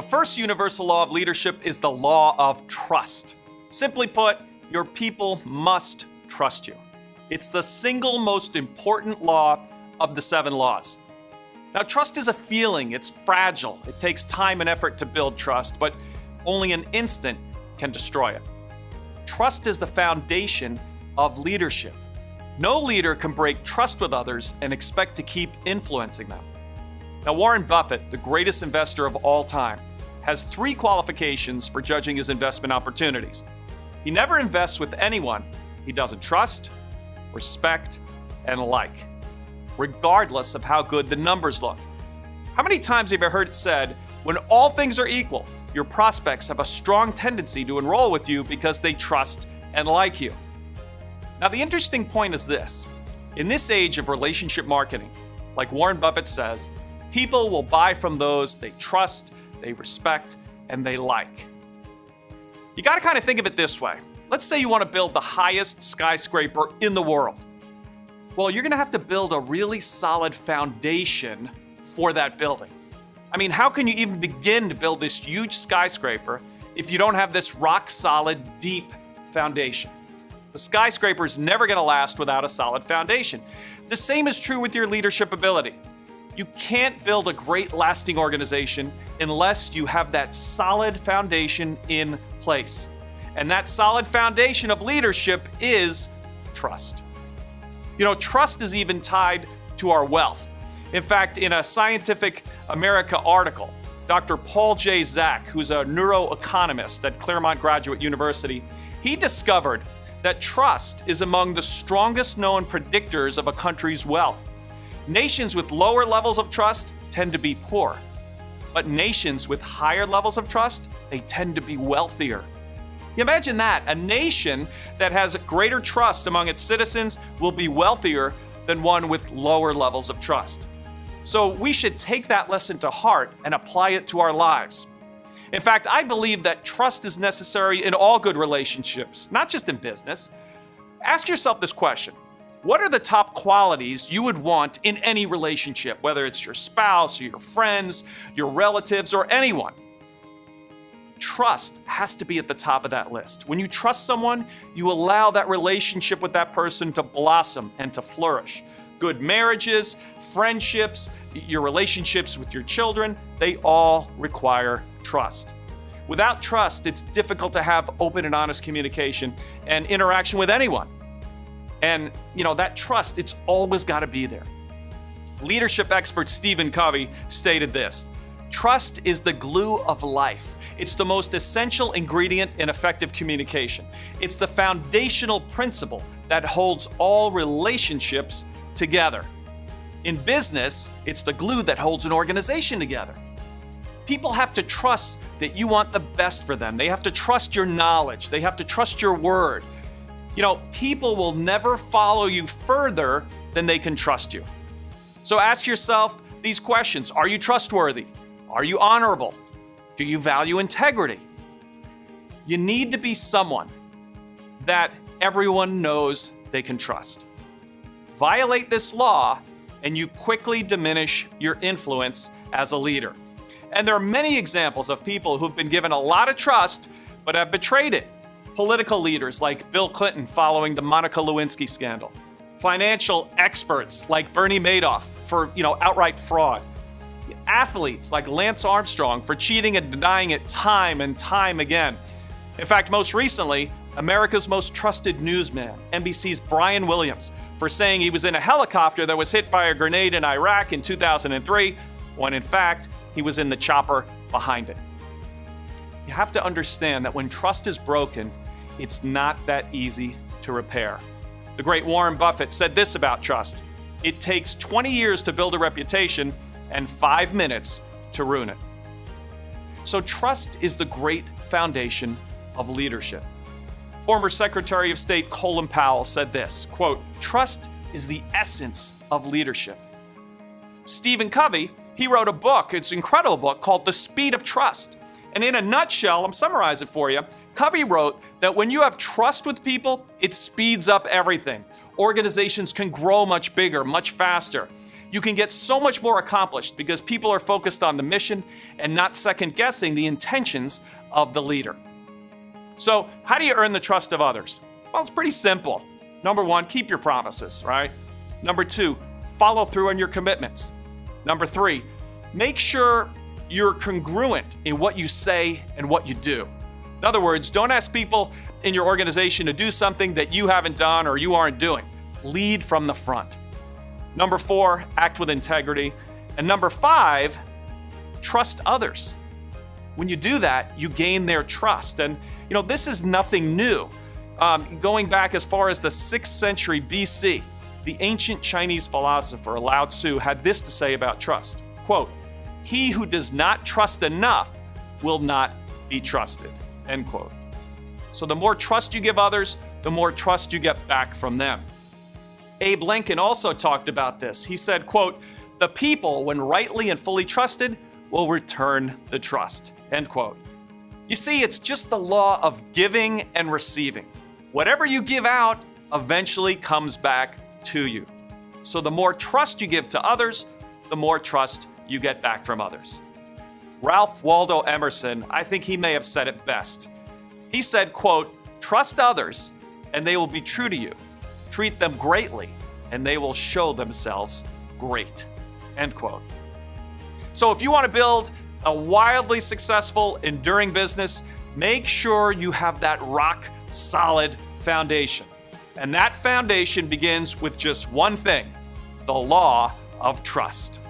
The first universal law of leadership is the law of trust. Simply put, your people must trust you. It's the single most important law of the 7 laws. Now, trust is a feeling. It's fragile. It takes time and effort to build trust, but only an instant can destroy it. Trust is the foundation of leadership. No leader can break trust with others and expect to keep influencing them. Now, Warren Buffett, the greatest investor of all time, has 3 qualifications for judging his investment opportunities. He never invests with anyone he doesn't trust, respect, and like, regardless of how good the numbers look. How many times have you heard it said, when all things are equal, your prospects have a strong tendency to enroll with you because they trust and like you? Now, the interesting point is this. In this age of relationship marketing, like Warren Buffett says, people will buy from those they trust, they respect, and they like. You got to kind of think of it this way. Let's say you want to build the highest skyscraper in the world. Well, you're going to have to build a really solid foundation for that building. I mean, how can you even begin to build this huge skyscraper if you don't have this rock-solid, deep foundation? The skyscraper is never going to last without a solid foundation. The same is true with your leadership ability. You can't build a great, lasting organization unless you have that solid foundation in place. And that solid foundation of leadership is trust. You know, trust is even tied to our wealth. In fact, in a Scientific America article, Dr. Paul J. Zak, who's a neuroeconomist at Claremont Graduate University, he discovered that trust is among the strongest known predictors of a country's wealth. Nations with lower levels of trust tend to be poor, but nations with higher levels of trust, they tend to be wealthier. You imagine that, a nation that has greater trust among its citizens will be wealthier than one with lower levels of trust. So we should take that lesson to heart and apply it to our lives. In fact, I believe that trust is necessary in all good relationships, not just in business. Ask yourself this question. What are the top qualities you would want in any relationship, whether it's your spouse or your friends, your relatives, or anyone? Trust has to be at the top of that list. When you trust someone, you allow that relationship with that person to blossom and to flourish. Good marriages, friendships, your relationships with your children, they all require trust. Without trust, it's difficult to have open and honest communication and interaction with anyone. And, that trust, it's always got to be there. Leadership expert Stephen Covey stated this: trust is the glue of life. It's the most essential ingredient in effective communication. It's the foundational principle that holds all relationships together. In business, it's the glue that holds an organization together. People have to trust that you want the best for them. They have to trust your knowledge. They have to trust your word. People will never follow you further than they can trust you. So ask yourself these questions. Are you trustworthy? Are you honorable? Do you value integrity? You need to be someone that everyone knows they can trust. Violate this law, and you quickly diminish your influence as a leader. And there are many examples of people who've been given a lot of trust, but have betrayed it. Political leaders like Bill Clinton following the Monica Lewinsky scandal. Financial experts like Bernie Madoff for, outright fraud. Athletes like Lance Armstrong for cheating and denying it time and time again. In fact, most recently, America's most trusted newsman, NBC's Brian Williams, for saying he was in a helicopter that was hit by a grenade in Iraq in 2003, when in fact, he was in the chopper behind it. You have to understand that when trust is broken, it's not that easy to repair. The great Warren Buffett said this about trust: it takes 20 years to build a reputation and 5 minutes to ruin it. So trust is the great foundation of leadership. Former Secretary of State Colin Powell said this, quote, "Trust is the essence of leadership." Stephen Covey, he wrote a book, it's an incredible book called The Speed of Trust. And in a nutshell, I'm summarizing it for you, Covey wrote that when you have trust with people, it speeds up everything. Organizations can grow much bigger, much faster. you can get so much more accomplished because people are focused on the mission and not second guessing the intentions of the leader. So, how do you earn the trust of others? Well, it's pretty simple. Number one, keep your promises, right? Number two, follow through on your commitments. Number three, make sure you're congruent in what you say and what you do. In other words, don't ask people in your organization to do something that you haven't done or you aren't doing. Lead from the front. Number four, act with integrity. And number five, trust others. When you do that, you gain their trust. And this is nothing new. Going back as far as the 6th century BC, the ancient Chinese philosopher Lao Tzu had this to say about trust. Quote, "He who does not trust enough will not be trusted." End quote. So the more trust you give others, the more trust you get back from them. Abe Lincoln also talked about this. He said, quote, "The people, when rightly and fully trusted, will return the trust." End quote. You see, it's just the law of giving and receiving. Whatever you give out eventually comes back to you. So the more trust you give to others, the more trust you get back from others. Ralph Waldo Emerson, I think he may have said it best. He said, quote, "Trust others and they will be true to you. Treat them greatly and they will show themselves great." End quote. So if you want to build a wildly successful, enduring business, make sure you have that rock solid foundation. And that foundation begins with just one thing: the law of trust.